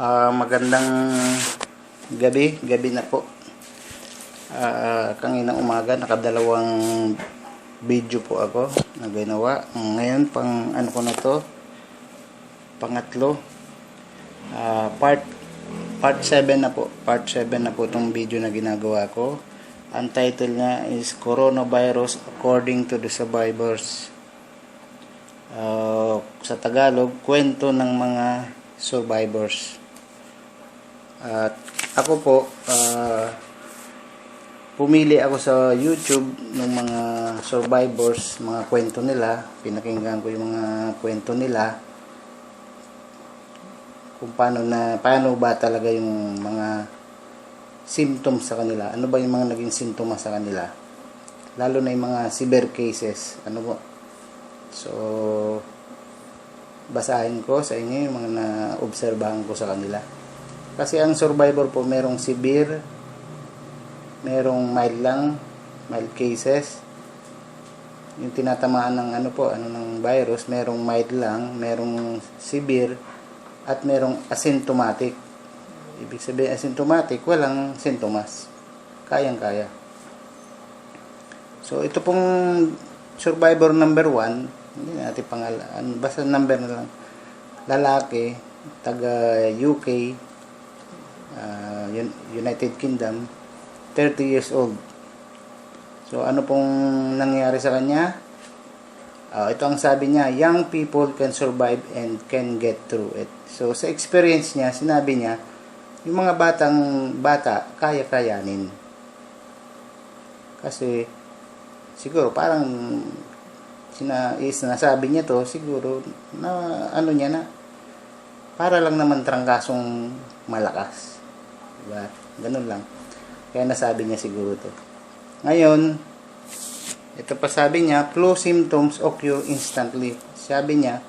Magandang gabi na po. Kanginang umaga, nakadalawang video po ako na ginawa. Ngayon, ano ko na to? Pangatlo. Part 7 na po. Part 7 na po itong video na ginagawa ko. Ang title niya is Coronavirus According to the Survivors. Sa Tagalog, kwento ng mga survivors. At ako po, pumili ako sa YouTube ng mga survivors, mga kwento nila. Pinakinggan ko yung mga kwento nila. Kung paano ba talaga yung mga symptoms sa kanila. Ano ba yung mga naging sintomas sa kanila. Lalo na yung mga severe cases. Ano po? So, basahin ko sa inyo yung mga na-obserbahan ko sa kanila. Kasi ang survivor po, merong severe, merong mild cases. Yung tinatamaan ng ng virus, merong mild lang, merong severe, at merong asymptomatic. Ibig sabihin, asymptomatic, walang sintomas. Kayang-kaya. So, ito pong survivor number 1, hindi natin pangalan, basta number na lang. Lalaki, taga UK, United Kingdom, 30 years old. So, ano pong nangyari sa kanya? Ito ang sabi niya, young people can survive and can get through it. So, sa experience niya, sinabi niya, yung mga bata, kaya-kayanin. Kasi, siguro, parang, sinasabi niya to, siguro, na, para lang naman trangkasong malakas. Diba? Ganun lang. Kaya nasabi niya siguro to. Ngayon, ito pa sabi niya, flu symptoms occur instantly. Sabi niya,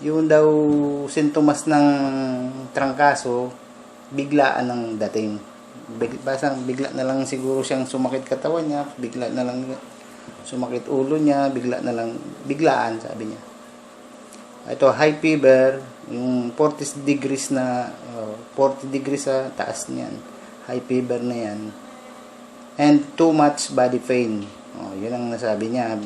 yung daw sintomas ng trangkaso, biglaan ng dating. Bigla na lang siguro siyang sumakit katawan niya, bigla na lang sumakit ulo niya, biglaan, sabi niya. Ito, high fever, yung 40 degrees sa taas niyan. High fever na yan. And too much body pain. Yun ang nasabi niya.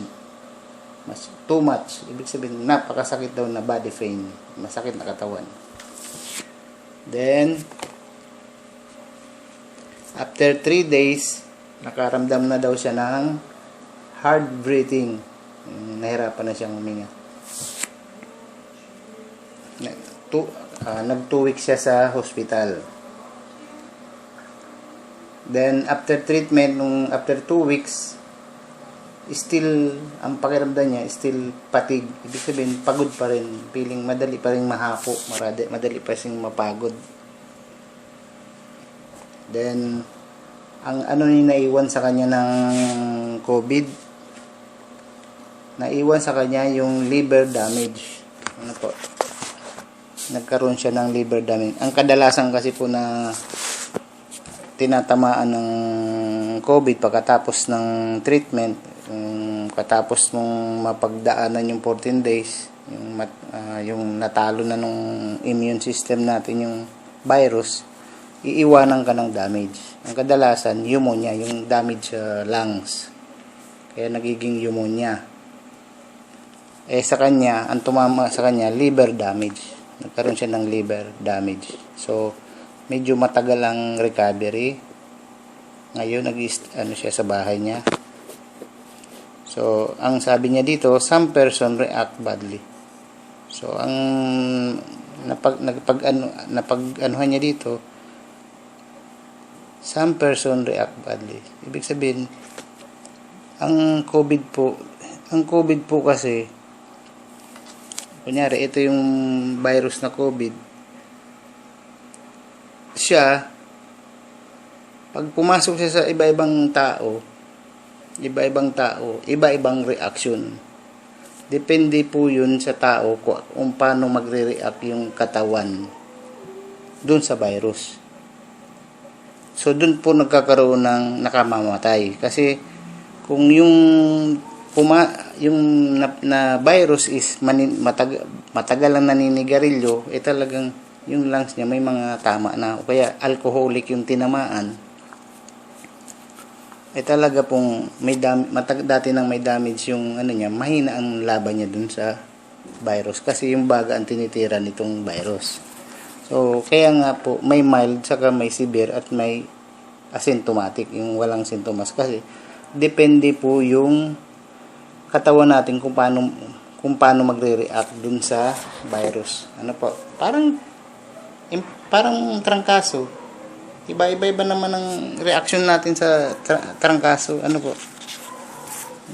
Too much. Ibig sabihin, napakasakit daw na body pain. Masakit na katawan. Then, after 3 days, nakaramdam na daw siya ng hard breathing. Nahirapan na siyang huminga. Nag 2 weeks siya sa hospital. Then, after treatment, after 2 weeks, still, ang pakiramdam niya, still fatigue. Ibig sabihin, pagod pa rin. Feeling madali pa rin mahapo. Madali pa rin mapagod. Then, ang naiwan sa kanya ng COVID, naiwan sa kanya yung liver damage. Nagkaroon siya ng liver damage. Ang kadalasan kasi po na tinatamaan ng COVID pagkatapos ng treatment, katapos mong mapagdaanan yung 14 days, yung natalo na nung immune system natin yung virus, iiwanan ka ng damage. Ang kadalasan, pneumonia, yung damage sa lungs. Kaya nagiging pneumonia. Sa kanya, ang tumama sa kanya, liver damage. Nagkaroon siya ng liver damage. So, medyo matagal ang recovery. Ngayon, siya sa bahay niya. So, ang sabi niya dito, some person react badly. So, ang napag-anuhan niya dito, some person react badly. Ibig sabihin, ang COVID po kasi, kunyari, ito yung virus na COVID. Siya, pag pumasok siya sa iba-ibang tao, iba-ibang reaction. Depende po yun sa tao kung paano magre-react yung katawan dun sa virus. So, dun po nagkakaroon ng nakamamatay. Kasi, kung yung na virus is matagal lang naninigarilyo, talagang yung lungs niya may mga tama na, o kaya alcoholic yung tinamaan, talaga pong dati nang may damage yung ano niya, mahina ang laban niya dun sa virus kasi yung baga ang tinitira nitong virus. So kaya nga po may mild saka may severe at may asymptomatic, yung walang sintomas, kasi depende po yung katawan natin kung paano magre-react dun sa virus. Ano po? Parang trangkaso. Iba-iba naman ang reaction natin sa trangkaso. Ano po?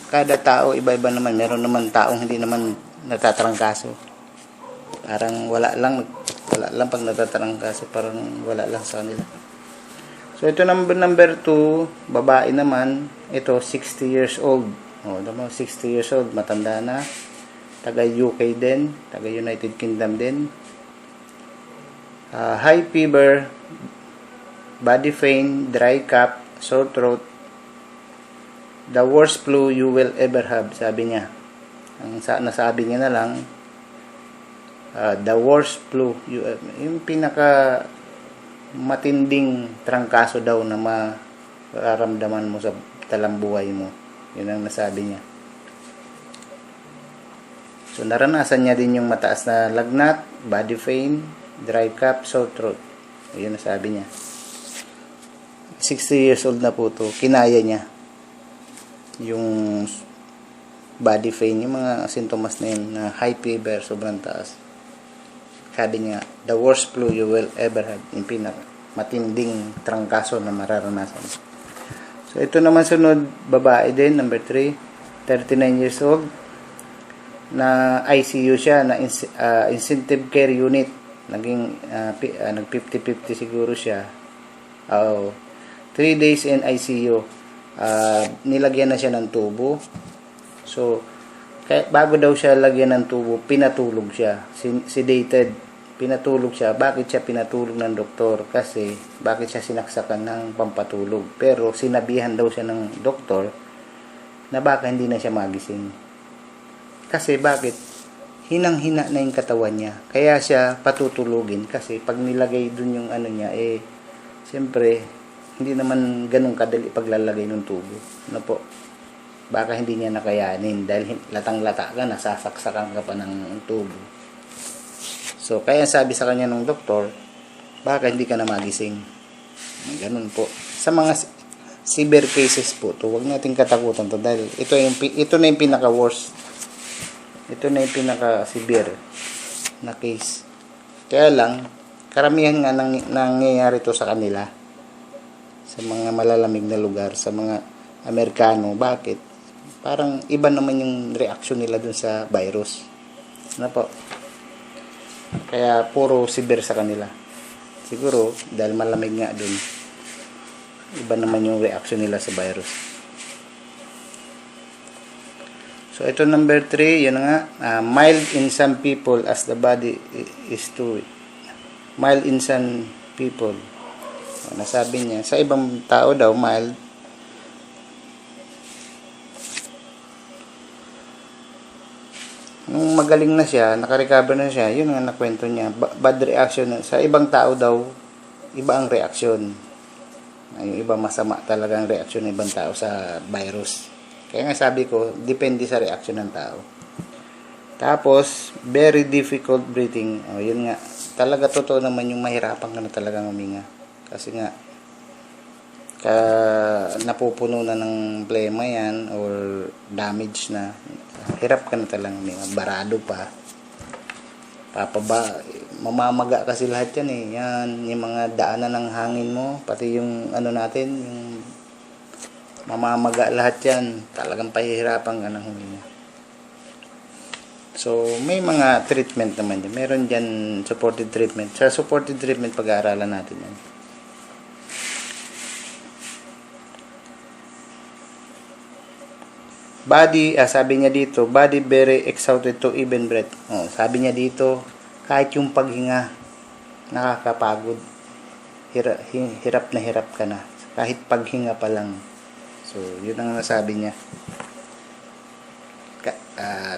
Kada tao iba-iba naman. Meron naman taong hindi naman natatrangkaso. Parang wala lang pag natatrangkaso, parang wala lang sa kanila. So ito number 2, babae naman. Ito 60 years old. Oh, 60 years old, matanda na. Taga UK din, taga United Kingdom din. High fever, body pain, dry cough, sore throat. The worst flu you will ever have, sabi niya. Ang nasabi niya na lang, the worst flu, yung pinaka matinding trangkaso daw na mararamdaman mo sa talambuhay mo. Yun ang nasabi niya. So naranasan niya din yung mataas na lagnat, body pain, dry cough, sore throat. Yun ang sabi niya. 60 years old na po to, kinaya niya yung body pain, yung mga sintomas na yun, na high fever, sobrang taas. Sabi niya, the worst flu you will ever have, yung matinding trangkaso na mararanasan. So ito naman sunod, babae din, number 3, 39 years old, na ICU siya, na intensive care unit, naging nag 50-50 siguro siya. 3 days in ICU. Nilagyan na siya ng tubo. So, bago daw siya lagyan ng tubo, pinatulog siya. Sedated. Pinatulog siya. Bakit siya pinatulog ng doktor? Kasi, bakit siya sinaksakan ng pampatulog? Pero, sinabihan daw siya ng doktor na baka hindi na siya magising. Kasi, bakit? Hinang-hina na yung katawan niya. Kaya siya patutulugin. Kasi, pag nilagay dun yung ano niya, siyempre, hindi naman ganun kadali paglalagay ng tubo. Ano po? Baka hindi niya nakayanin dahil latang-lata ka, nasasaksakan ka pa ng tubo. So, kaya sabi sa kanya ng doktor, baka hindi ka na magising. Ganun po. Sa mga severe cases po, huwag natin katakutan to dahil ito na yung pinaka-worst. Ito na yung pinaka-severe na case. Kaya lang, karamihan nga nangyayari to sa kanila. Sa mga malalamig na lugar, sa mga Amerikano. Bakit? Parang iba naman yung reaction nila dun sa virus. Ano po? Kaya puro severe sa kanila. Siguro, dahil malamig nga dun, iba naman yung reaction nila sa virus. So, ito number 3, yun nga, mild in some people as the body is too weak. Mild in some people. Nasabi niya, sa ibang tao daw, mild. Nung magaling na siya, nakarecover na siya, yun nga nakwento niya, bad reaction. Sa ibang tao daw, iba ang reaction. Yung iba masama talaga ang reaction ng ibang tao sa virus. Kaya nga sabi ko, depende sa reaction ng tao. Tapos, very difficult breathing. Yun nga, talaga totoo naman yung mahirapan ka na talagang huminga. Kasi nga, napupuno na ng plema yan or damage na, hirap ka na talagang huminga. Barado pa. Mamamaga kasi lahat yan eh. Yan, yung mga daanan ng hangin mo, pati yung ano natin, yung mamamaga lahat yan. Talagang pahihirapan ka ng huminga. So, may mga treatment naman dyan. Meron dyan supported treatment. Sa supported treatment, pag-aaralan natin yan. Body, sabi niya dito, body very exhausted to even breath. Sabi niya dito, kahit yung paghinga, nakakapagod. Hirap na hirap ka na. Kahit paghinga pa lang. So, yun ang nasabi niya.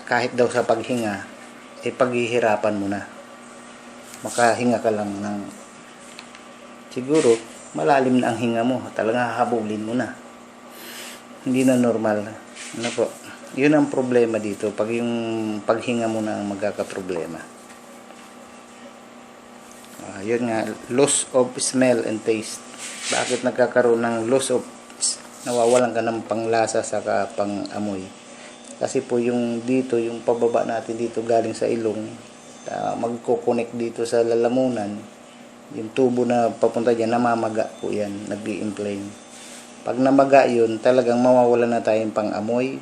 Kahit daw sa paghinga, paghihirapan mo na. makahinga ka lang ng siguro malalim na ang hinga mo, talaga hahabulin mo na, hindi na normal. Ano po, yun ang problema dito, pag yung paghinga mo na ang magkakaproblema. Yun nga, loss of smell and taste. Bakit nagkakaroon ng loss of, nawawalan ka ng panglasa sa pang-amoy? Kasi po yung dito, yung pababa natin dito galing sa ilong, magko-connect dito sa lalamunan, yung tubo na papunta dyan, namamaga po yan, nag-i-inflame. Pag namaga yun, talagang mawawala na tayong pang-amoy.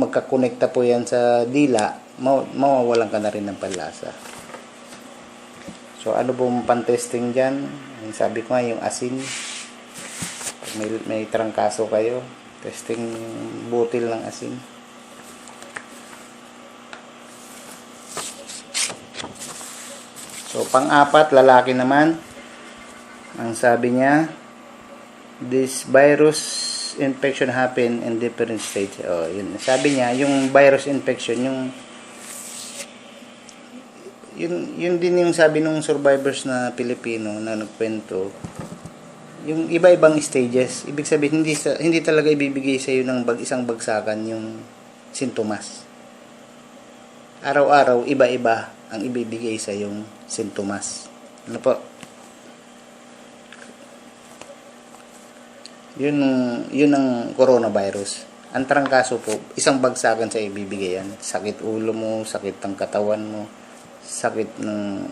Magkakonekta po yan sa dila, mawawalan ka na rin ng panlasa. So, ano pong pan-testing dyan? Sabi ko nga, yung asin. Pag may trangkaso kayo, testing butil ng asin. So, pang-apat, lalaki naman. Ang sabi niya, this virus infection happen in different stages. Oh, yun. Sabi niya, yung virus infection, yun din yung sabi nung survivors na Pilipino na nagkwento. Yung iba-ibang stages, ibig sabihin, hindi talaga ibibigay sa iyo ng isang bagsakan yung sintomas. Araw-araw, iba-iba ang ibibigay sa yung sintomas. Ano po? Yun ang coronavirus. Ang trangkaso po, isang bagsakan sa ibibigay yan. Sakit ulo mo, sakit ng katawan mo, sakit ng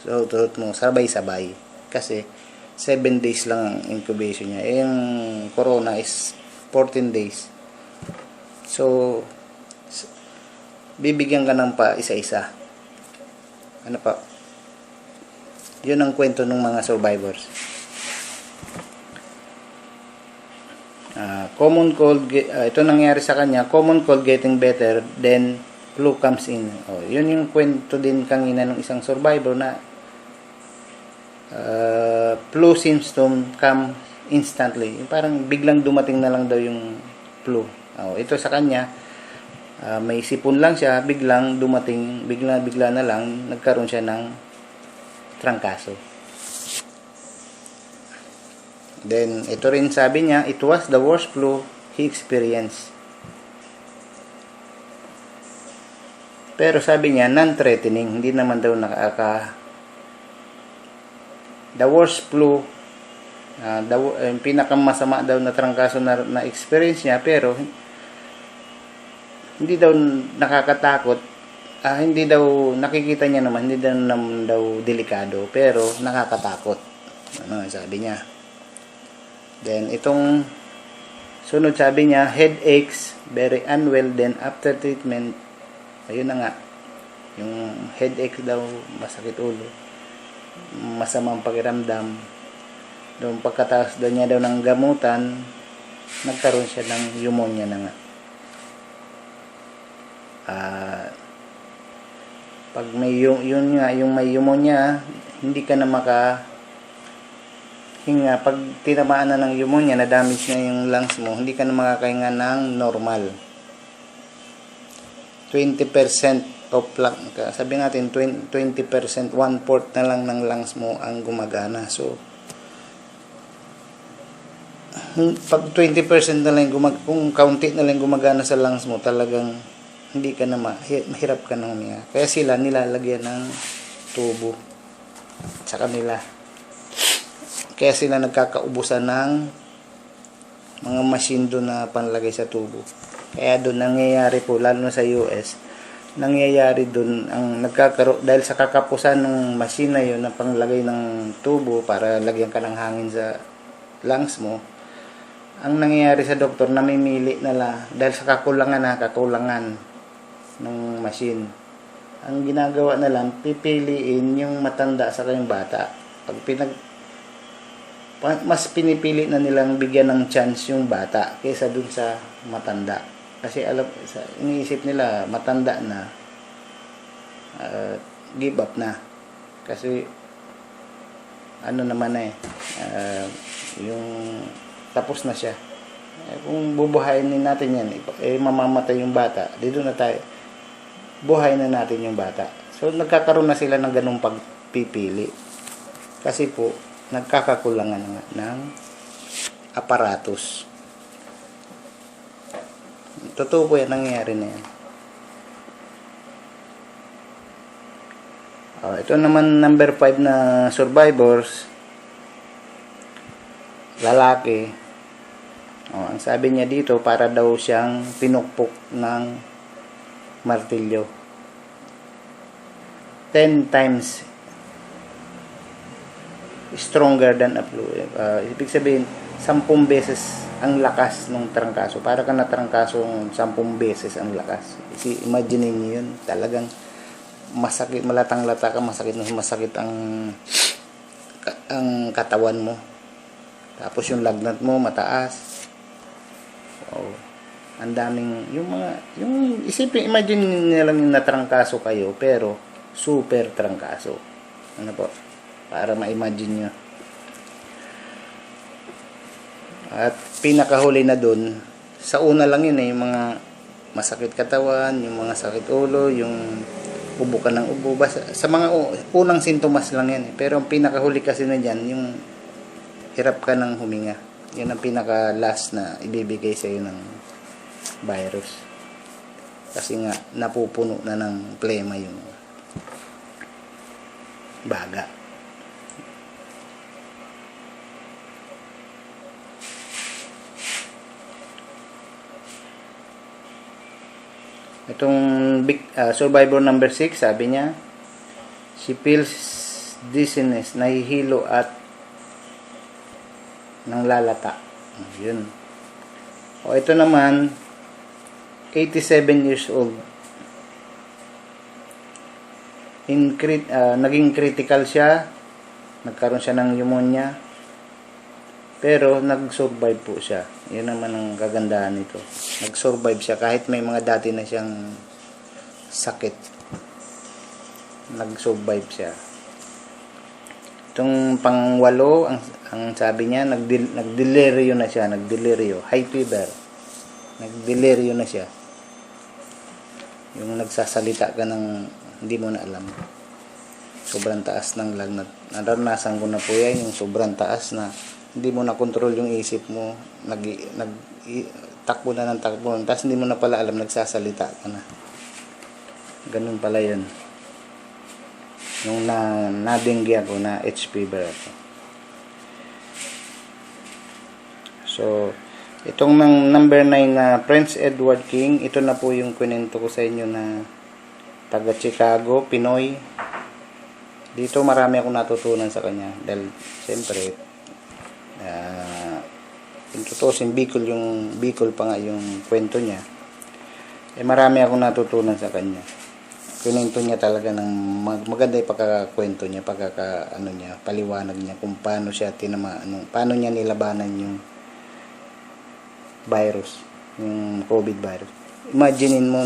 throat mo, sabay-sabay. Kasi 7 days lang ang incubation niya. Yung corona is 14 days. So, bibigyan ka ng pa isa-isa. Ano pa? Yun ang kwento ng mga survivors. Common cold, ito nangyari sa kanya, common cold getting better, then flu comes in. Yun yung kwento din kanina ng isang survivor na flu symptom come instantly. Parang biglang dumating na lang daw yung flu. Ito sa kanya, may sipon lang siya, biglang dumating, bigla na lang nagkaroon siya ng trangkaso. Then ito rin sabi niya, it was the worst flu he experienced. Pero sabi niya, non-threatening, hindi naman daw the worst flu, pinakamasama daw na trangkaso na experience niya, pero hindi daw nakakatakot, hindi daw nakikita niya naman, hindi daw delikado, pero nakakatakot. Ano sabi niya? Then itong sunod sabi niya, headaches, very unwell, then after treatment, ayun na nga, yung headache daw, masakit ulo, masamang pakiramdam. Doon pagkatapos daw niya daw ng gamutan, nagkaroon siya ng pneumonia na nga. Pag may yun nga, yung may pneumonia, hindi ka na makahinga. Pag tinamaan na ng pneumonia, na damage na yung lungs mo, hindi ka na makakahinga ng normal. 20% of lung, sabi natin 20%, 1/4 na lang ng lungs mo ang gumagana. So pag 20% na lang kung kaunti na lang gumagana sa lungs mo, talagang hindi ka na mahirap ka na huminga. Kaya sila nilalagyan ng tubo sa kanila. Kaya sila nagkakaubusan ng mga machine doon na panlagay sa tubo. Kaya doon nangyayari po, lalo na sa US, nangyayari doon ang nagkakaroon dahil sa kakapusan ng machine na yun na panglagay ng tubo para lagyan ka ng hangin sa lungs mo. Ang nangyayari sa doktor, namimili nila dahil sa kakulangan ng machine. Ang ginagawa na lang, pipiliin yung matanda sa kanyang bata. Mas pinipili na nilang bigyan ng chance yung bata kaysa dun sa matanda. Kasi iniisip nila matanda na, give up na. Kasi ano naman yung tapos na siya. Kung bubuhayin natin yan, mamamatay yung bata. Dito na tayo. Buhay na natin yung bata. So, nagkakaroon na sila ng ganung pagpipili. Kasi po, nagkakakulangan nga ng aparatus. Totoo po yan, nangyayari na yan. Ito naman number 5 na survivors, lalaki. Ang sabi niya dito, para daw siyang pinukpok ng martilyo 10 times stronger than a fluid. Ibig sabihin 10 beses ang lakas ng trangkaso. Para ka natrangkaso 10 beses ang lakas. Imagine niyo yun, talagang masakit, malatang-lata ka, masakit ang katawan mo. Tapos yung lagnat mo mataas. So, ang daming yung isipin, imagine niyo lang yung natrangkaso kayo pero super trangkaso. Ano po? Para ma-imagine nyo. At pinakahuli na dun, sa una lang yun yung mga masakit katawan, yung mga sakit ulo, yung ubo ka ng ubo. Sa mga unang sintomas lang yan. Pero ang pinakahuli kasi na dyan, yung hirap ka ng huminga. Yan ang pinaka-last na ibibigay sa iyo ng virus. Kasi nga, napupuno na ng plema yung baga. Itong survivor number 6, sabi niya, she feels dizziness, nahihilo at nang lalata. Yun. Ito naman, 87 years old. Naging critical siya, nagkaroon siya ng pneumonia, pero nag-survive po siya. Yun naman ang kagandahan nito. Nag-survive siya kahit may mga dati na siyang sakit. Nag-survive siya. Itong pang-8, ang sabi niya, nagdeliryo na siya. Nagdeliryo. High fever. Nagdeliryo na siya. Yung nagsasalita ka ng hindi mo na alam. Sobrang taas ng lagnat. Naranasan ko na po yan, yung sobrang taas na hindi mo na control yung isip mo, takbo na ng takbo, tapos hindi mo na pala alam, nagsasalita ka na. Ganun pala yun. Nung nadenggi ako, na H fever ako. So, itong number 9 na Prince Edward King, ito na po yung kwento ko sa inyo na taga Chicago, Pinoy. Dito marami akong natutunan sa kanya dahil siyempre yung tutusin Bicol pa nga yung kwento niya, marami akong natutunan sa kanya. Kwento niya talaga ng maganda yung pagkakakwento niya, paliwanag niya kung paano siya paano niya nilabanan yung virus, yung COVID virus. Imaginein mo,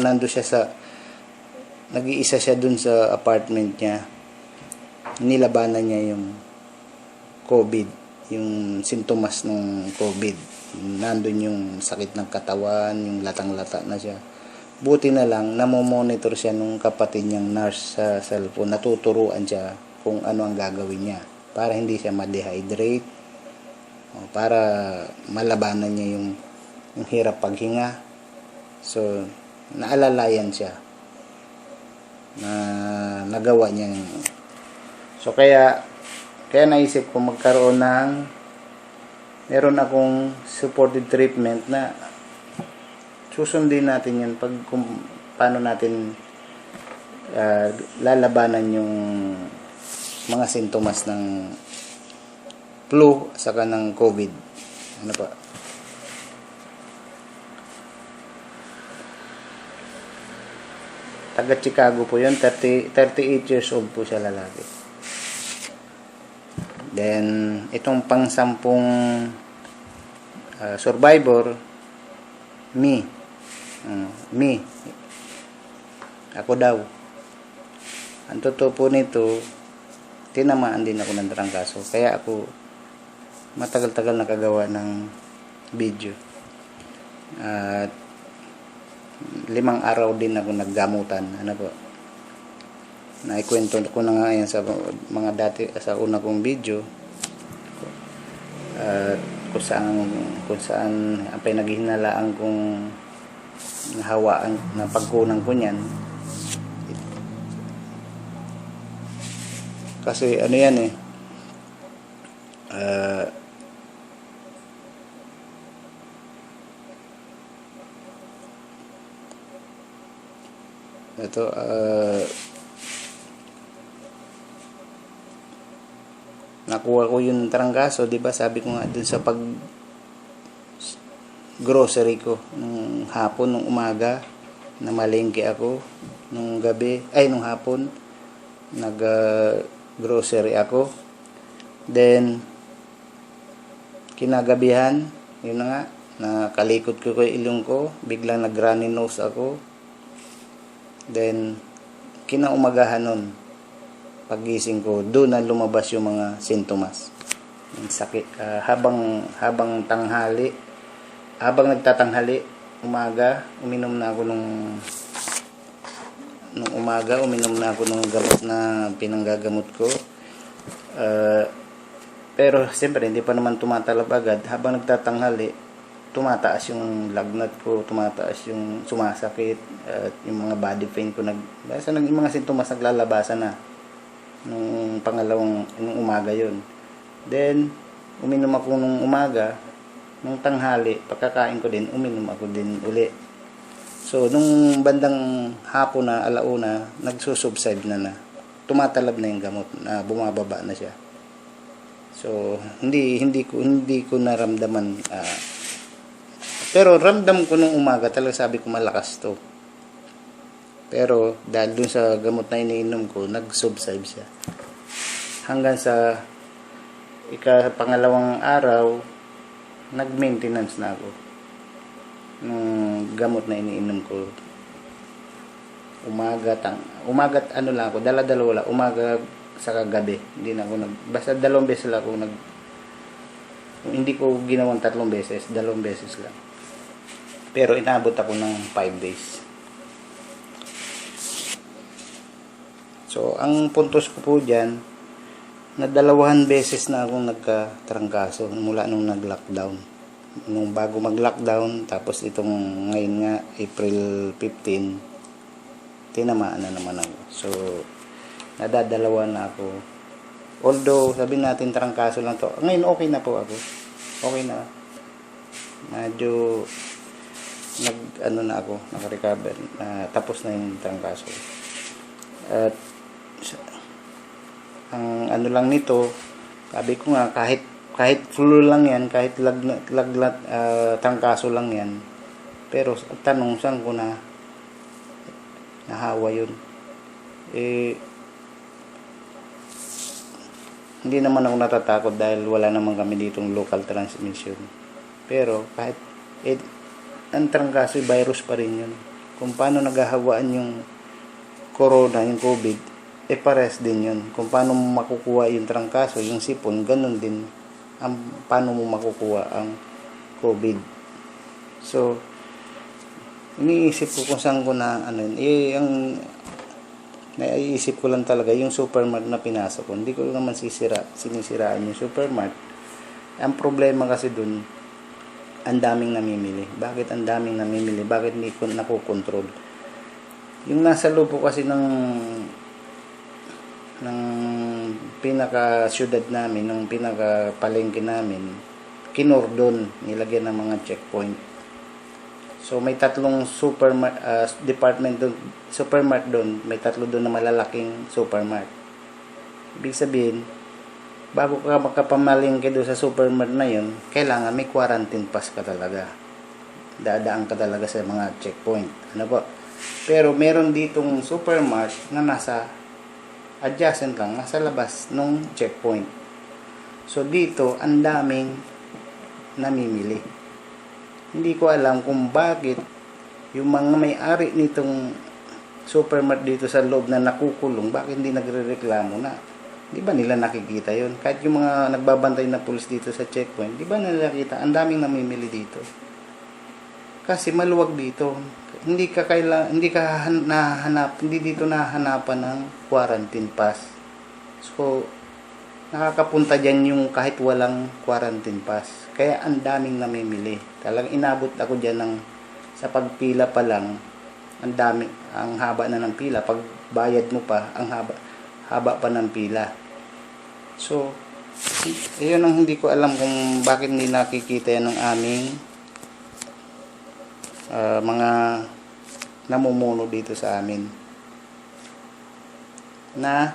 nag-iisa siya dun sa apartment niya, nilabanan niya yung COVID, yung sintomas ng COVID. Nandun yung sakit ng katawan, yung latang-lata na siya. Buti na lang, namomonitor siya nung kapatid niyang nurse sa cellphone. Natuturuan siya kung ano ang gagawin niya para hindi siya ma-dehydrate, para malabanan niya yung hirap paghinga. So, naalalayan siya na nagawa niya. So, kaya naisip ko magkaroon meron akong supported treatment na susundin natin yun kung paano natin lalabanan yung mga sintomas ng flu saka ng COVID. Ano pa? Taga Chicago po yun, 38 years old po siya, lalaki. Then, itong pang-sampung survivor, me. Ako daw. Ang totoo po nito, tinamaan din ako ng trangkaso. Kaya ako matagal-tagal nakagawa ng video. At 5 araw din ako naggamutan. Ano po? Naikwento ko na nga yan sa mga dati, sa una kong video, kung saan ang pinaghihinalaan kong nahawaan na pagkunan ko niyan. Kasi ano yan ito nakuha ko yung trangkaso, di ba? Sabi ko nga dun sa pag grocery ko nung hapon, nung umaga, na malengke ako nung gabi, nung hapon nag grocery ako, then kinagabihan, yun na nga, nakalikot ko yung ilong ko, biglang nag runny nose ako, then kinaumagahan nun, pagising ko, doon na lumabas yung mga sintomas ng sakit. Habang nagtatanghali, umaga, uminom na ako nung gamot na pinanggagamot ko. Pero siyempre hindi pa naman tumatalab agad. Habang nagtatanghali, tumataas yung lagnat ko, tumataas yung sumasakit, at yung mga body pain ko, yung mga sintomas naglalabasan na nung umaga yon. Then uminom ako nung umaga, nung tanghali, pagkakain ko din, uminom ako din uli. So nung bandang hapon na, alauna, nagsusubside na tumatalab na yung gamot, na bumababa na siya. So hindi ko naramdaman, pero ramdam ko nung umaga, talaga sabi ko malakas to. Pero dahil dun sa gamot na iniinom ko, nag-subside siya. Hanggang sa pangalawang araw, nag-maintenance na ako nung gamot na iniinom ko. Umaga ano lang ako, dala-dalawa lang, umaga sa kagabi. Hindi na ako basta 2 beses lang ako hindi ko ginawang 3 beses, 2 beses lang. Pero inabot ako ng 5 days. So, ang puntos ko po dyan, na 2 beses na akong nagkatrangkaso mula nung nag-lockdown. Nung bago mag-lockdown, tapos itong ngayon nga, April 15, tinamaan na naman ako. So, nadadalawa na ako. Although, sabihin natin trangkaso lang to. Ngayon, okay na po ako. Okay na. Medyo, naka-recover. Tapos na yung trangkaso. At, ang ano lang nito, sabi ko nga, kahit flu lang yan, kahit trangkaso lang yan, pero tanong, saan ko nahawa yun? Hindi naman ako natatakot dahil wala naman kami ditong local transmission. Pero kahit ang trangkaso, virus pa rin yun. Kung paano naghahawaan yung corona, yung COVID, pares din yun. Kung paano mo makukuha yung trangkaso, yung sipon, ganun din paano mo makukuha ang COVID. So, iniisip ko kung saan ko ang naiisip ko lang talaga yung supermart na pinasok ko. Hindi ko naman sinisiraan yung supermart. Ang problema kasi dun, ang daming namimili. Bakit ang daming namimili? Bakit hindi ko nakokontrol? Yung nasa loob kasi ng pinaka syudad namin, ng pinaka palengke namin, kinordon, nilagyan ng mga checkpoint. So may 3 supermart doon, may 3 doon na malalaking supermart. Ibig sabihin, bago ka makapamalengke doon sa supermart na yun, kailangan may quarantine pass ka talaga. Dadaan ka talaga sa mga checkpoint. Ano po? Pero meron ditong supermart na nasa adjacent lang, nasa labas nung checkpoint. So dito, ang daming namimili. Hindi ko alam kung bakit yung mga may-ari nitong supermart dito sa loob na nakukulong, bakit hindi nagrereklamo na? Di ba nila nakikita yon? Kahit yung mga nagbabantay na pulis dito sa checkpoint, di ba nila nakita? Ang daming namimili dito. Kasi maluwag dito. hindi dito nahanapan ng quarantine pass. So, nakakapunta dyan yung kahit walang quarantine pass. Kaya ang daming namimili. Talagang inabot ako dyan sa pagpila pa lang, ang haba na ng pila. Pag bayad mo pa, ang haba pa ng pila. So, yun ang hindi ko alam kung bakit hindi nakikita yan ng aming mga namumuno dito sa amin. Na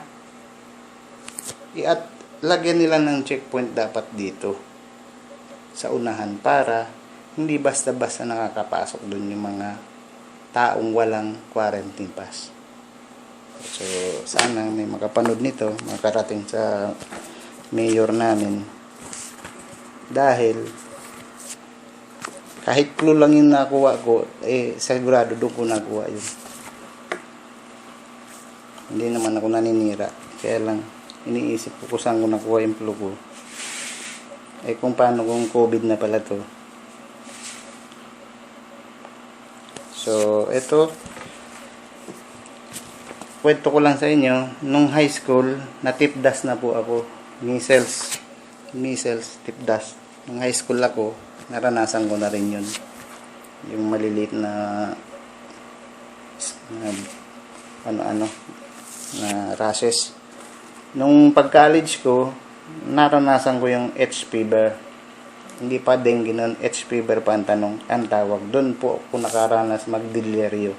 lagyan nila ng checkpoint dapat dito sa unahan para hindi basta-basta nakakapasok dun yung mga taong walang quarantine pass. So, sana may makapanood nito, makarating sa mayor namin. Dahil kahit clue lang yung nakuha ko, sigurado doon ko nakuha yun. Hindi naman ako naninira. Kaya lang, iniisip ko kung saan ko nakuha yung clue ko. Kung paano kung COVID na pala to. So, ito, kwento ko lang sa inyo, nung high school, natipdas na po ako. Measles, tipdas. Nung high school ako, naranasan ko na rin yun. Yung maliliit na rashes. Nung pag-college ko, naranasan ko yung H fever. Hindi pa dengue nun, H fever pa ang tawag. Doon po ako nakaranas magdeliryo.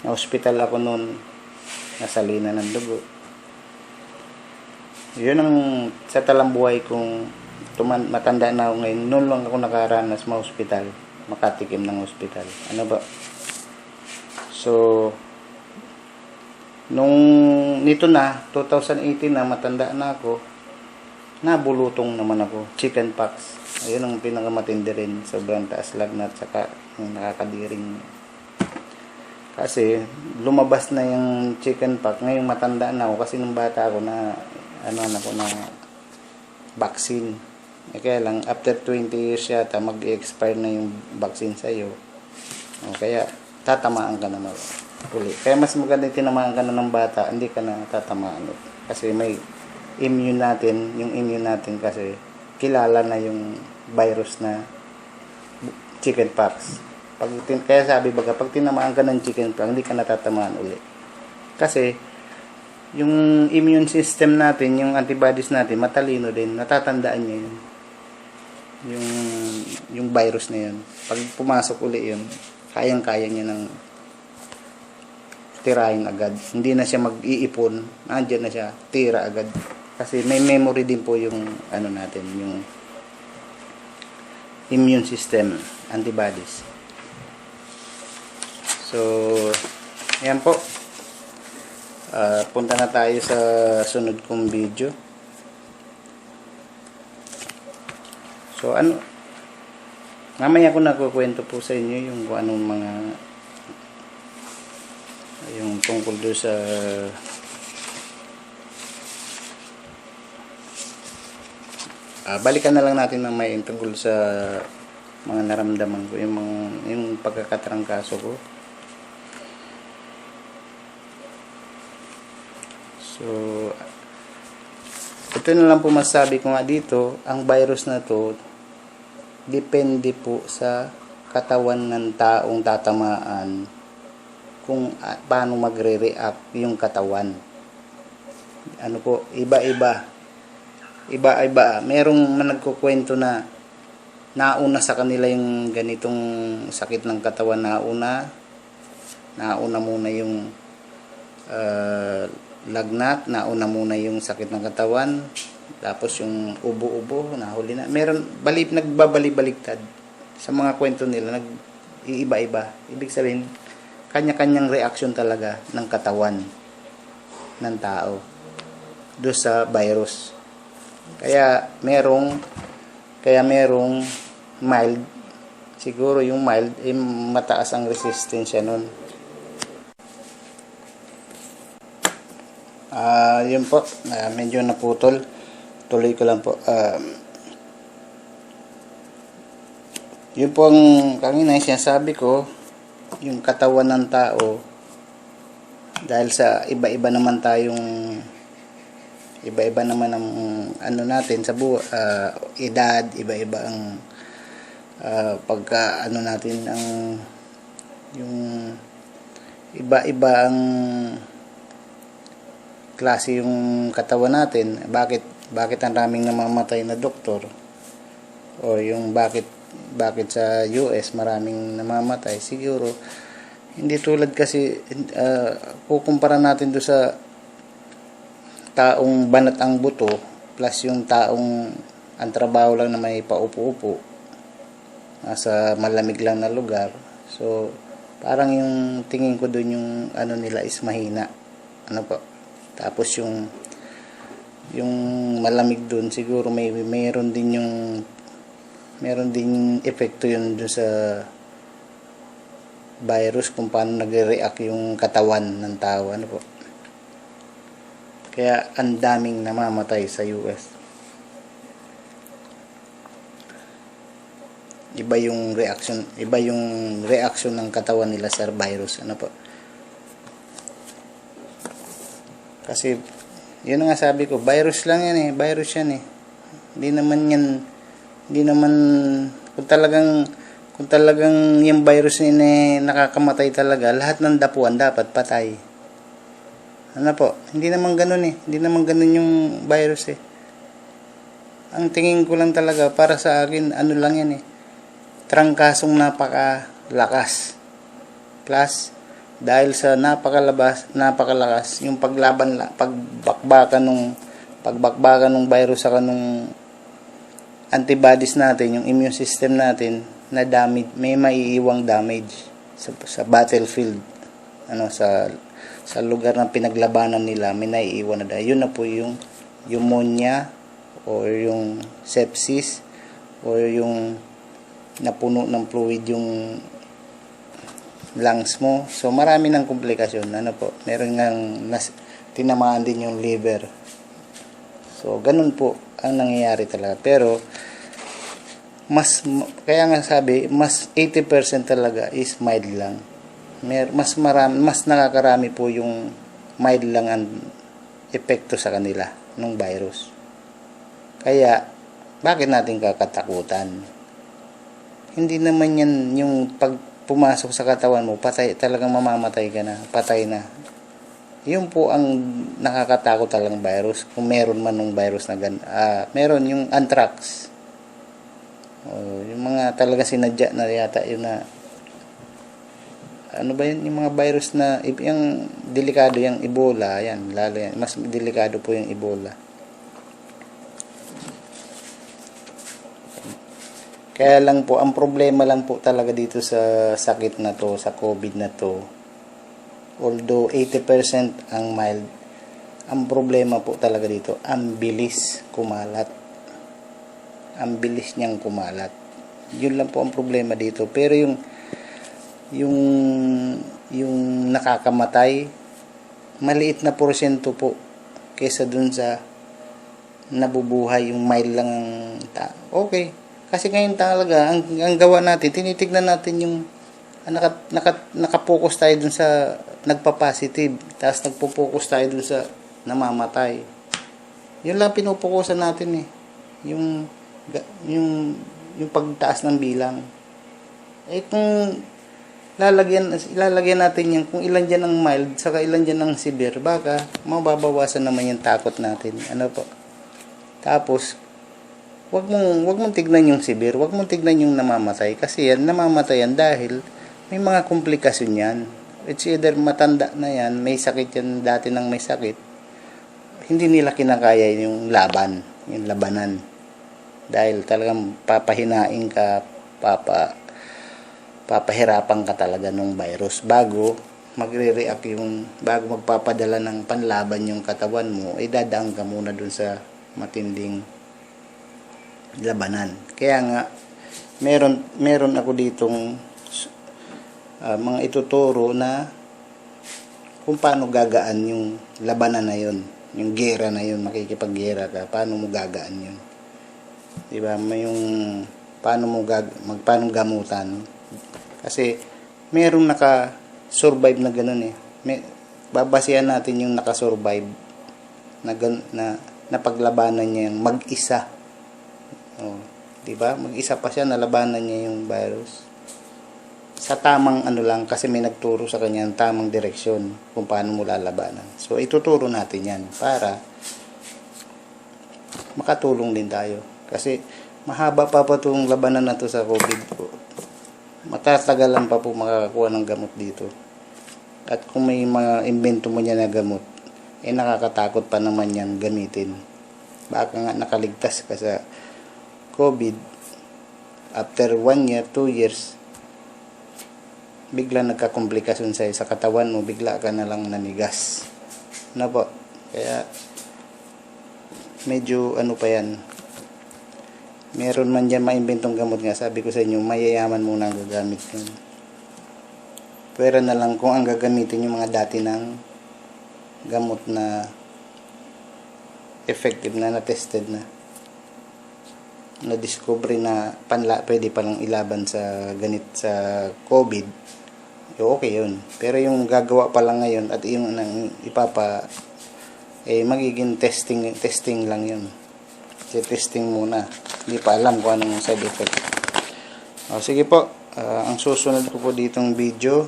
Na hospital ako noon, nasalina ng dugo. Yun ang sa talambuhay kong matanda na ako ngayon. Noon lang ako nakaranas ma-hospital, makatikim ng hospital. Ano ba? So, nung nito na, 2018 na, matanda na ako, nabulutong naman ako. Chicken pox. Ayun ang pinakamatindi rin. Sobrang taas lagnat, saka yung nakakadiring. Kasi, lumabas na yung chicken pox. Ngayon matanda na ako kasi nung bata ako na, na vaccine. Kaya lang, after 20 years yata, mag-expire na yung vaccine sa'yo. Kaya, tatamaan ka na uli. Kaya mas maganda tinamaan ka na ng bata, hindi ka na tatamaan ulit. Kasi may immune natin kasi kilala na yung virus na chicken pox. Kaya sabi baga, pag tinamaan ka ng chicken pox, hindi ka natatamaan ulit. Kasi, yung immune system natin, yung antibodies natin, matalino din, natatandaan niya yun. Yung virus na yun. Pag pumasok uli yun, kayang-kaya niya ng tirahin agad. Hindi na siya mag-iipon, nandiyan na siya, tira agad. Kasi may memory din po yung natin, yung immune system, antibodies. So, ayan po. Punta na tayo sa sunod kong video. So, mamaya ko nakukwento po sa inyo yung kung anong mga yung tungkol doon sa balikan na lang natin mamaya yung tungkol sa mga naramdaman ko, yung pagkakatrangkaso ko. So, ito na lang po masasabi ko nga dito, ang virus na to depende po sa katawan ng taong tatamaan kung paano magre-react yung katawan. Iba-iba. Merong nagkukwento na nauna sa kanila yung ganitong sakit ng katawan, nauna muna yung lagnat, nauna muna yung sakit ng katawan, tapos yung ubo-ubo, nahuli na. Meron, nagbabalik-baliktad sa mga kwento nila, iiba-iba. Ibig sabihin, kanya-kanyang reaksyon talaga ng katawan ng tao do sa virus. Kaya merong mild, siguro yung mild, mataas ang resistensya nun. Yun po, medyo naputol. Tuloy ko lang po. Yun po ang kanina sinasabi ko, yung katawan ng tao, dahil sa iba-iba naman ang ano natin sa edad, iba-iba ang pagka ano natin ang yung iba-iba ang klase yung katawan natin. Bakit ang raming namamatay na doktor, o yung bakit sa US maraming namamatay? Siguro hindi tulad kasi kukumpara natin do sa taong banat ang buto plus yung taong ang trabaho lang na may paupo-upo sa malamig lang na lugar. So parang yung tingin ko doon yung ano nila is mahina, ano po. Tapos yung malamig doon siguro mayroon din epekto yun doon sa virus, kung paano nagre-react yung katawan ng tao, ano po. Kaya ang daming namamatay sa US. Iba yung reaction ng katawan nila sa virus, ano po. Kasi yun nga sabi ko, virus lang yan eh, virus yan eh. Hindi naman kung talagang yung virus ni nakakamatay talaga, lahat ng dapuan dapat patay. Ano po, hindi naman ganun eh. Hindi naman ganun yung virus eh. Ang tingin ko lang talaga, para sa akin, ano lang yan eh, trangkasong napakalakas. Plus, dahil sa napakalakas, yung pagbakbakan nung virus sa kanung antibodies natin, yung immune system natin, na damage, may maiiwang damage sa battlefield, ano, sa lugar ng pinaglabanan nila, may naiiwan na dahil. Yun na po yung pneumonia o yung sepsis o yung napuno ng fluid yung lungs mo. So marami ng komplikasyon, ano po. Meron ngang tinamaan din yung liver. So ganun po ang nangyayari talaga. Pero kaya nga sabi, mas 80% talaga is mild lang. Mas nakakarami po yung mild lang ang epekto sa kanila ng virus. Kaya bakit natin kakatakutan? Hindi naman yan yung pag pumasok sa katawan mo, patay, talagang mamamatay ka na, patay na. Yun po ang nakakatakot talagang virus, kung meron man ng virus na meron yung anthrax. Yung mga talaga sinadya na yata yun na ano ba yun, yung mga virus na yung delikado, yung Ebola, yan, lalo yan, mas delikado po yung Ebola. Kaya lang po, ang problema lang po talaga dito sa sakit na to, sa COVID na to, although 80% ang mild, ang problema po talaga dito, ang bilis kumalat. Ang bilis niyang kumalat. Yun lang po ang problema dito. Pero yung nakakamatay, maliit na porsyento po kaysa dun sa nabubuhay, yung mild lang okay. Kasi ngayon talaga, ang gawa natin, tinitignan natin yung nakapokus tayo dun sa nagpa-positive, tapos nagpo-focus tayo dun sa namamatay. Yun lang pinupokusan natin eh. Yung pagtaas ng bilang. Kung ilalagyan natin yan, kung ilan dyan ang mild, saka ilan dyan ang severe, baka mababawasan naman yung takot natin. Ano po? Tapos, wag mong tignan yung severe, wag mong tignan yung namamatay, kasi yan, namamatay yan dahil may mga komplikasyon yan. It's either matanda na yan, may sakit yan, dati nang may sakit, hindi nila kinakaya yung labanan. Dahil talagang papahinain ka, papahirapan ka talaga ng virus bago magpapadala ng panlaban yung katawan mo, dadaan ka muna dun sa matinding labanan. Kaya nga meron ako ditong mga ituturo na kung paano gagaan yung labanan na yun, yung gera na yun, makikipaggera ka, paano mo gagaan yun. Diba? May yung paano gamutan. Kasi merong naka-survive na ganun eh. Babasihan natin yung naka-survive na napaglabanan niya yung mag-isa. Oh, 'di ba? Mag-isa pa siya, nalabanan niya yung virus. Sa tamang ano lang, kasi may nagturo sa kanya ng tamang direksyon kung paano mo lalabanan. So ituturo natin 'yan para makatulong din tayo. Kasi mahaba pa itong labanan na to sa COVID po. Matatagalan pa po makakakuha ng gamot dito. At kung may mga invento mo niya na gamot, nakakatakot pa naman yan gamitin. Baka nga nakaligtas ka sa COVID, after 1 year, 2 years, bigla nagkakomplikasyon sa'yo sa katawan mo, bigla ka na lang nanigas. Ano po? Kaya, medyo ano pa yan. Meron man dyan maimbentong gamot nga, sabi ko sa inyo, mayayaman muna ang gagamit yun. Pwera na lang kung ang gagamitin yung mga dati ng gamot na effective na tested na discovery na pwede palang ilaban sa sa COVID, okay yun. Pero yung gagawa pa lang ngayon at yung magiging testing lang yun. Kasi testing muna, hindi pa alam kung anong side effect. Sige po. Ang susunod ko po ditong video,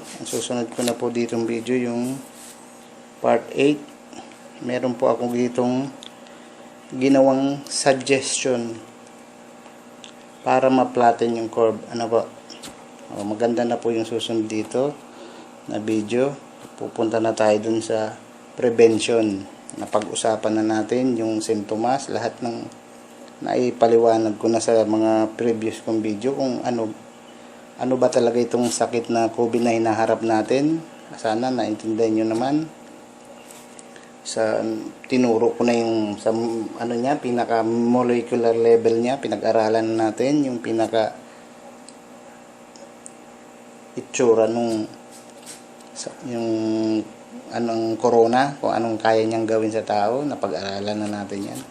yung part 8. Meron po ako ditong ginawang suggestion para ma-flatten yung curve. Ano po? Maganda na po yung susunod dito na video. Pupunta na tayo dun sa prevention. Napag-usapan na natin yung sintomas, lahat ng naipaliwanag ko na sa mga previous kong video kung ano ba talaga itong sakit na COVID na hinaharap natin. Sana naintindihan nyo naman. Tinuro ko na yung pinaka molecular level niya, pinag-aralan natin yung pinaka itsura yung anong corona, kung anong kaya niyang gawin sa tao, napag-aralan na natin yan.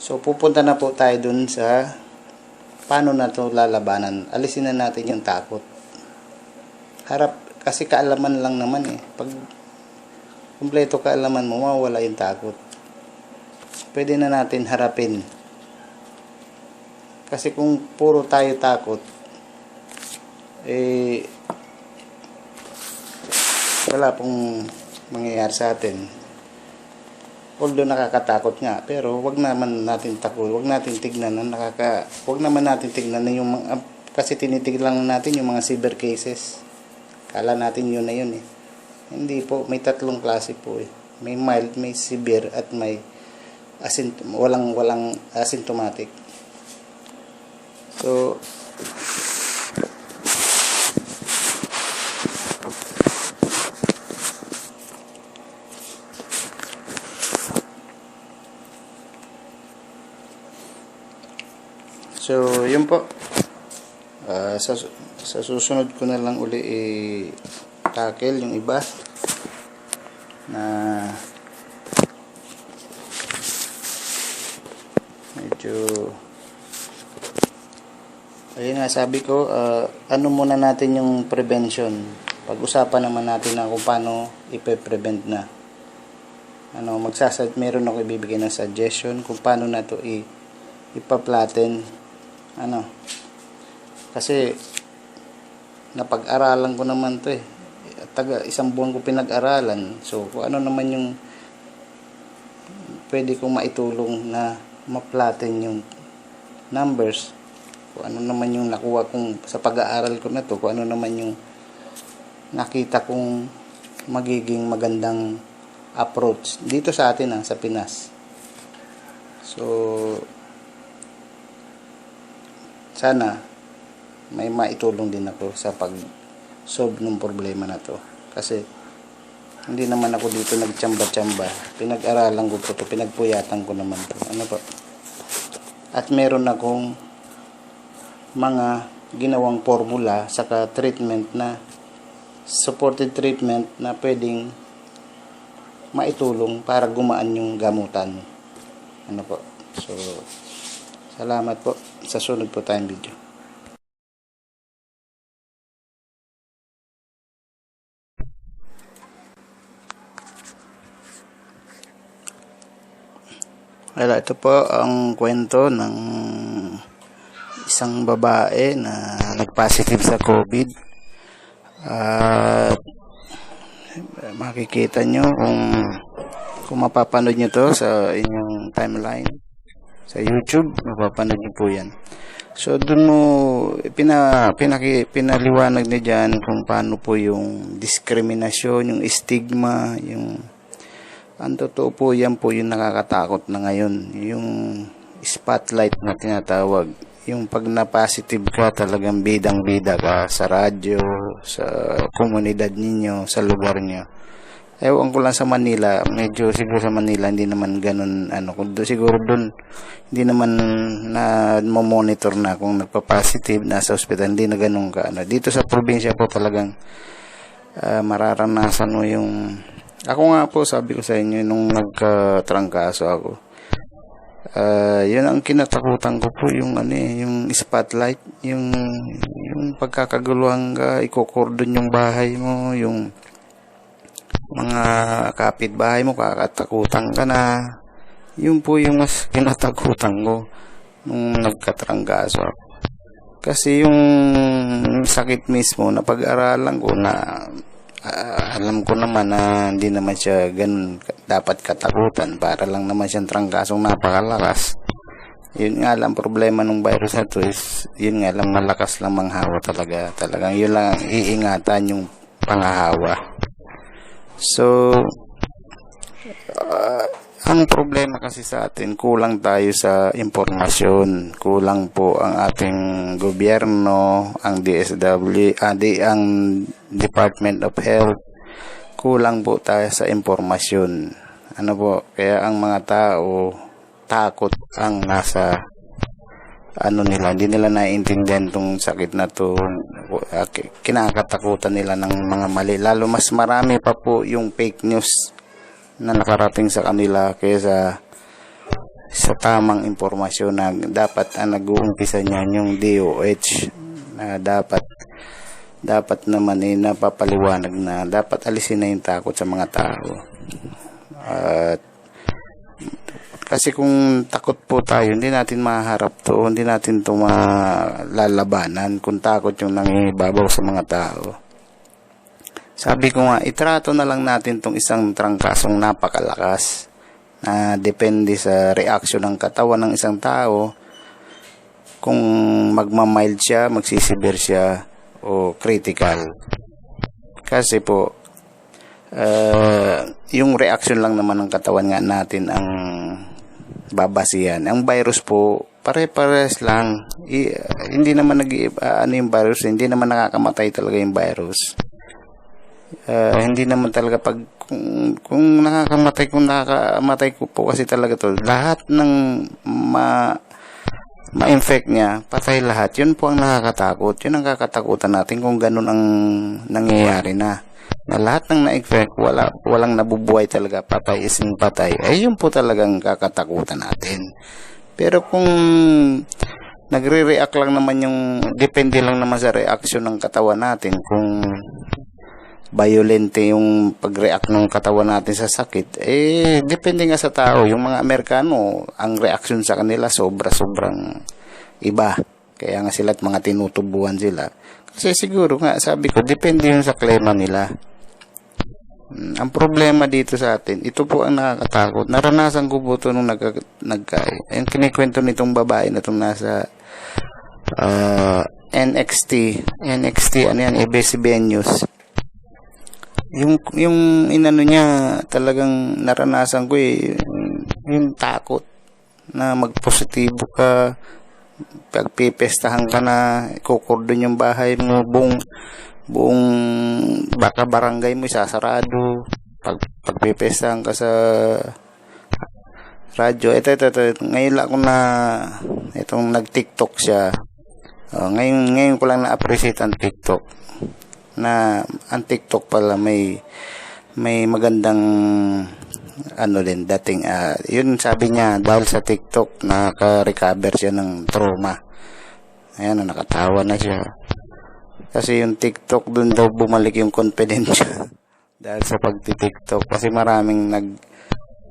So pupunta na po tayo dun sa paano na to lalabanan. Alisin na natin yung takot. Kasi kaalaman lang naman eh. Pag kumpleto kaalaman mo, mawawala yung takot. Pwede na natin harapin. Kasi kung puro tayo takot, wala pong mangyayari sa atin. Although nakakatakot nga, pero wag naman natin wag natin tignan na wag naman natin tignan na yung kasi tinitignan lang natin yung mga severe cases. Kala natin yun na yun eh. Hindi po, may tatlong klase po eh. May mild, may severe at may walang asymptomatic. So yun po. Sa susunod ko na lang uli tackle yung iba na medyo ayun nga sabi ko, ano muna natin yung prevention. Pag-usapan naman natin na kung paano ipe-prevent na. Meron ako ibibigay ng suggestion kung paano na to ipa-flatten. Kasi napag-aralan ko naman to eh. Isang buwan ko pinag-aralan. So kung ano naman yung pwede kong maitulong na ma-flatten yung numbers, kung ano naman yung nakuha kong sa pag-aaral ko na to, kung ano naman yung nakita kong magiging magandang approach dito sa atin sa Pinas. So sana may maitulong din ako sa pag-solve ng problema na to. Kasi hindi naman ako dito nagtsamba-tsamba. Pinag-aralan ko po to, pinagpuyatan ko naman to. At meron akong mga ginawang formula saka treatment na supported treatment na pwedeng maitulong para gumaan yung gamutan. So salamat po. Sa sunod po tayong video. Well, ito po ang kwento ng isang babae na nag-positive sa COVID. At makikita nyo kung mapapanood nyo to sa inyong timeline sa YouTube, mapapanood nyo po yan. So doon mo pinaliwanag niya dyan kung paano po yung diskriminasyon, yung stigma, ang totoo po yan po yung nakakatakot na ngayon, yung spotlight na tinatawag. Yung pag na-positive ka, talagang bidang-bida ka sa radyo, sa komunidad ninyo, sa lugar nyo. Ewan ko lang sa Manila, medyo siguro sa Manila hindi naman ganun, siguro doon hindi naman na monitor na kung nagpa-positive nasa ospital, hindi na ganun ka. Dito sa probinsya po talagang mararanasan mo yung, ako nga po sabi ko sa inyo nung nagkatrangkaso ako, yun ang kinatakutan ko po, yung yung spotlight, yung pagkakaguluhan ka, ikokordon yung bahay mo, yung mga kapitbahay mo, kakatakutan ka na. Yun po yung mas kinatakutan ko nung nagkatrangkaso ako. Kasi yung sakit mismo na pag-aralan ko na alam ko naman na hindi naman siya ganun dapat katakutan, para lang naman siyang trangkasong napakalakas. Yun nga lang problema ng virus na to is, yun nga lang malakas lang manghawa talagang yun lang iingatan yung panghahawa. So ang problema kasi sa atin, kulang tayo sa impormasyon, kulang po ang ating gobyerno, ang DSW, ang Department of Health, kulang po tayo sa impormasyon. Kaya ang mga tao takot ang nasa nila, hindi nila naiintindihan tong sakit na to, kinakatakutan nila ng mga mali, lalo mas marami pa po yung fake news na nakarating sa kanila kaysa sa tamang impormasyon na dapat ang nag-uumpisa niyan yung DOH, na dapat naman napapaliwanag na dapat alisin na yung takot sa mga tao. Kasi kung takot po tayo, hindi natin maharap to, hindi natin to malalabanan kung takot yung nangibabaw sa mga tao. Sabi ko nga, itrato na lang natin tong isang trangkasong napakalakas na depende sa reaksyon ng katawan ng isang tao kung magmamild siya, magsisevere siya o critical. Kasi po yung reaksyon lang naman ng katawan nga natin ang babasihan. Ang virus po pare-pares lang. Hindi naman yung virus, hindi naman nakakamatay talaga yung virus. Hindi naman talaga kung nakakamatay ko po kasi talaga to, lahat ng ma-infect niya, patay lahat. Yun po ang nakakatakot. Yun ang kakatakutan natin kung ganun ang nangyayari na lahat ng na-infect, walang nabubuhay talaga, patay isang patay. Yun po talagang kakatakutan natin. Pero kung nagre-react lang naman depende lang naman sa reaksyon ng katawan natin, kung violente yung pag-react ng katawan natin sa sakit, depende nga sa tao. Yung mga Amerikano, ang reaksyon sa kanila sobrang iba. Kaya nga sila at mga tinutubuan sila. Kasi siguro nga, sabi ko, depende yun sa klima nila. Ang problema dito sa atin, ito po ang nakakatakot. Naranasan ko po ito nung yung kinikwento nitong babae na itong nasa NXT, ABS-CBN News. Yung niya, talagang naranasan ko yung takot na magpositibo ka, pagpipestahan ka na, ikukordon yung bahay mo, buong baka barangay mo isasarado, pagpipestahan ka sa radyo. Ito, ngayon lang ako itong nag-TikTok siya. Ngayon ko lang na-appreciate ang TikTok, na ang TikTok pala may magandang din dating, yun sabi niya, dahil sa TikTok naka-recover siya ng trauma. Ayan, nakatawa na siya kasi yung TikTok, dun daw bumalik yung confidence niya dahil sa pagti-TikTok, kasi maraming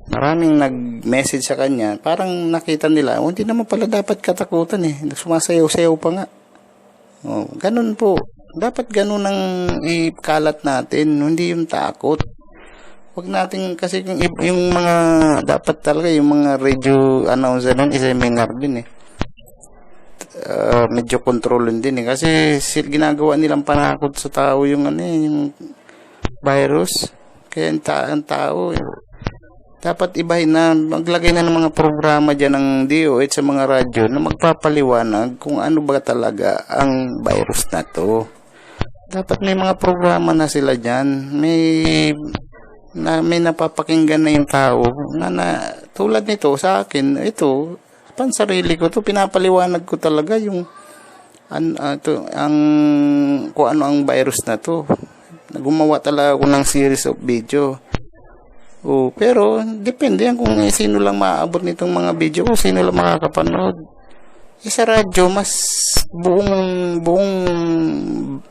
Maraming nag-message sa kanya, parang nakita nila, hindi naman pala dapat katakutan eh. Sumasayaw-sayaw pa nga. Ganun po. Dapat ganun ang ikalat natin, hindi yung takot. Huwag natin, kasi yung mga, dapat talaga, yung mga radio announcer nun, seminar din eh. Medyo kontrolin din eh. Kasi ginagawa nilang panakot sa tao yung yung virus. Kaya ang tao, dapat ibahin na, maglagay na ng mga programa dyan ng DOH sa mga radyo na magpapaliwanag kung ano ba talaga ang virus na to. Dapat may mga programa na sila dyan. May napapakinggan na yung tao na tulad nito sa akin, ito, pansarili ko to, pinapaliwanag ko talaga yung kung ano ang virus na to. Gumawa talaga ako ng series of video. Pero depende yan kung sino lang maaabot nitong mga video, kung sino lang makakapanood. Sa radyo, mas buong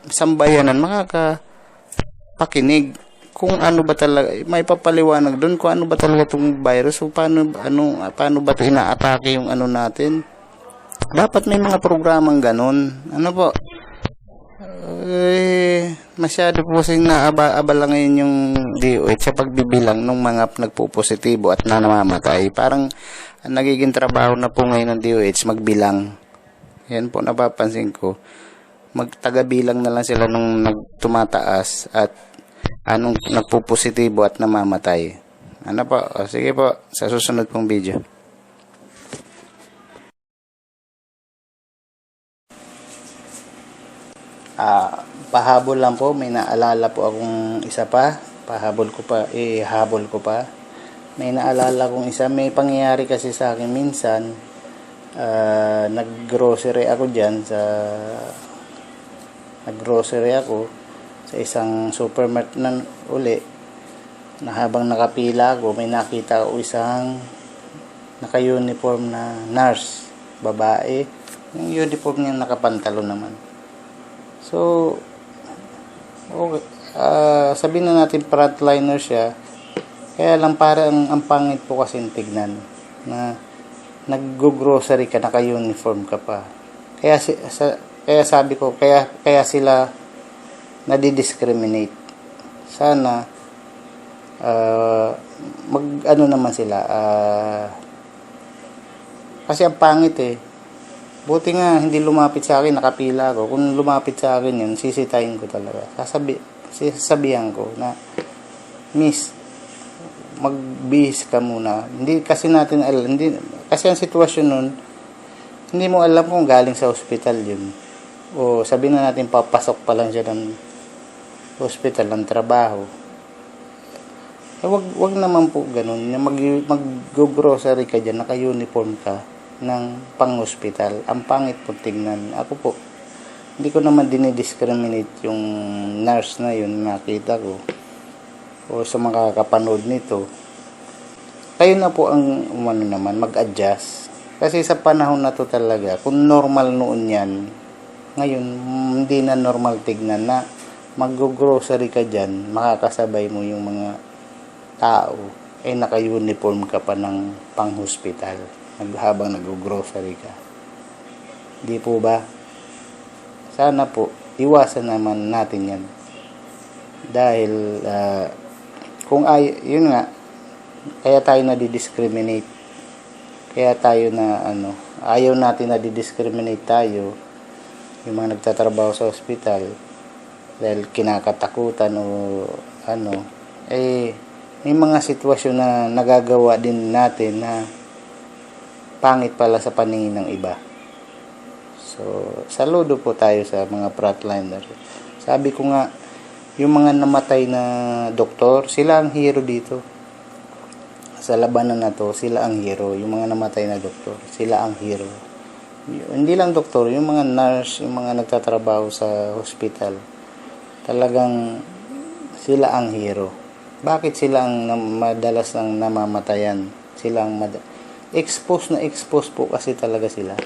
sambayanan makakapakinig kung ano ba talaga, may papaliwanag doon kung ano ba talaga itong virus, o paano ba ito inaatake yung natin. Dapat may mga programang ganun. Po? Masyado po kasing naabala ngayon yung DOH sa pagbibilang ng mga nagpo-positibo at namamatay. Parang nagiging trabaho na po ngayon ng DOH magbilang. Yan po napapansin ko. Magtagabilang na lang sila nung tumataas at anong nagpo-positibo at namamatay. Po? Sige po, sa susunod pong video. Pahabol lang po, may naalala po akong isa pa, habol ko pa. May naalala kong isa, may pangyayari kasi sa akin minsan, naggrocery ako sa isang supermarket na uli, na habang nakapila ako, may nakita ko isang naka-uniform na nurse, babae, yung uniform niya nakapantalon naman. So, okay, sabihin na natin frontliner siya, kaya lang parang ang pangit po kasi tignan na nag-grocery ka, naka-uniform ka pa. Kaya sabi ko, kaya sila nadi-discriminate. Sana naman sila, kasi ang pangit eh. Buti nga hindi lumapit sa akin, nakapila ako. Kung lumapit sa akin yun, sisitahin ko talaga. Sasabihan ko na, Miss, magbihis ka muna. Hindi kasi natin alam, kasi ang sitwasyon nun, hindi mo alam kung galing sa ospital yun. O sabihin na natin, papasok pa lang siya ng ospital, ng trabaho. Wag naman po ganun. Mag-grocery ka dyan, naka-uniform ka ng pang-hospital. Ang pangit po tignan. Ako po, hindi ko naman dinidiscriminate yung nurse na yun, nakita ko, o sa makakapanood nito. Kayo na po ang mag-adjust. Kasi sa panahon na to talaga, kung normal noon yan, ngayon hindi na normal tignan na mag-grocery ka dyan, makakasabay mo yung mga tao, naka-uniform ka pa ng pang-hospital habang nag-grocery ka. Di po ba? Sana po, iwasan naman natin yan. Dahil, yun nga, kaya tayo na-discriminate. Kaya tayo ayaw natin na-discriminate tayo, yung mga nagtatrabaho sa ospital, dahil kinakatakutan o may mga sitwasyon na nagagawa din natin na pangit pala sa paningin ng iba. So, saludo po tayo sa mga frontliner. Sabi ko nga, yung mga namatay na doktor, sila ang hero dito. Sa labanan na to, sila ang hero. Yung mga namatay na doktor, sila ang hero. Hindi lang doktor, yung mga nurse, yung mga nagtatrabaho sa hospital, talagang sila ang hero. Bakit sila ang madalas ng namamatayan? Sila ang expose po kasi talaga sila.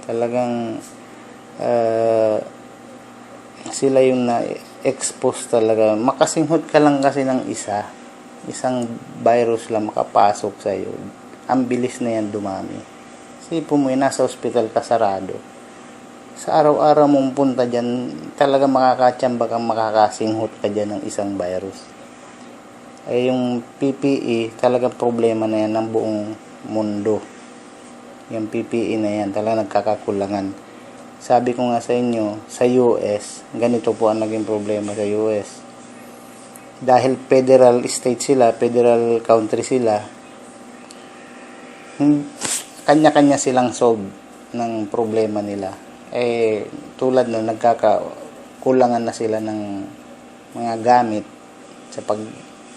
Talagang sila yung na-expose talaga. Makasinghot ka lang kasi ng isa, isang virus lang makapasok sa iyo, ang bilis na yan dumami. Isipin mo yun, nasa ospital ka sarado. Sa araw-araw mong punta dyan, talaga makakatsamba kang makakasinghot ka dyan ng isang virus. Ay yung PPE, talagang problema na yan ng buong mundo. Yung PPE na yan, talaga nagkakakulangan. Sabi ko nga sa inyo, sa US, ganito po ang naging problema sa US. Dahil federal state sila, federal country sila, kanya-kanya silang solve ng problema nila. Tulad na nagkakakulangan na sila ng mga gamit sa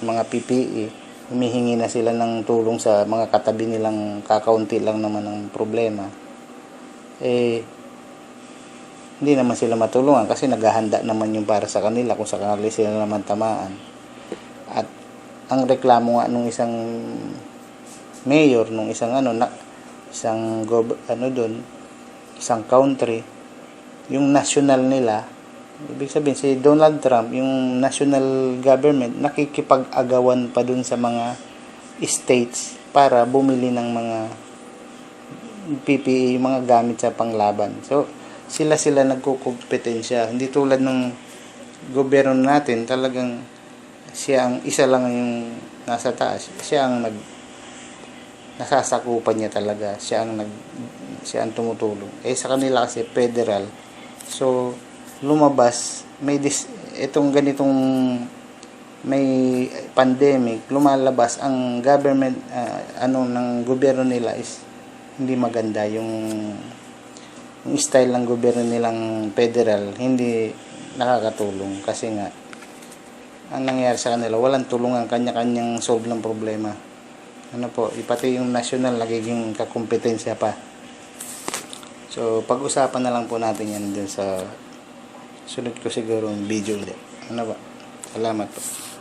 mga PPE, humihingi na sila ng tulong sa mga katabi nilang kakaunti lang naman ng problema. Hindi naman sila matulungan kasi naghahanda naman yung para sa kanila kung sakali sila naman tamaan. At ang reklamo nga nung isang mayor, nung isang isang country, yung national nila, ibig sabihin si Donald Trump, yung national government, nakikipag-agawan pa dun sa mga states para bumili ng mga PPE, mga gamit sa panglaban. So, sila nagkukumpetensya. Hindi tulad ng gobyerno natin, talagang siya ang isa lang yung nasa taas. Siya ang nasasakupan niya talaga. Siya ang tumutulong. Sa kanila kasi federal. So, lumabas, itong ganitong may pandemic, lumalabas ang government, ng gobyerno nila is hindi maganda. Yung style ng gobyerno nilang federal, hindi nakakatulong. Kasi nga, ang nangyayari sa kanila, walang tulungan, kanya-kanyang solve ng problema. Pati yung national, nagiging kakumpetensya pa. So, pag-usapan na lang po natin yan dun sa sunod ko siguro video ulit. Salamat po.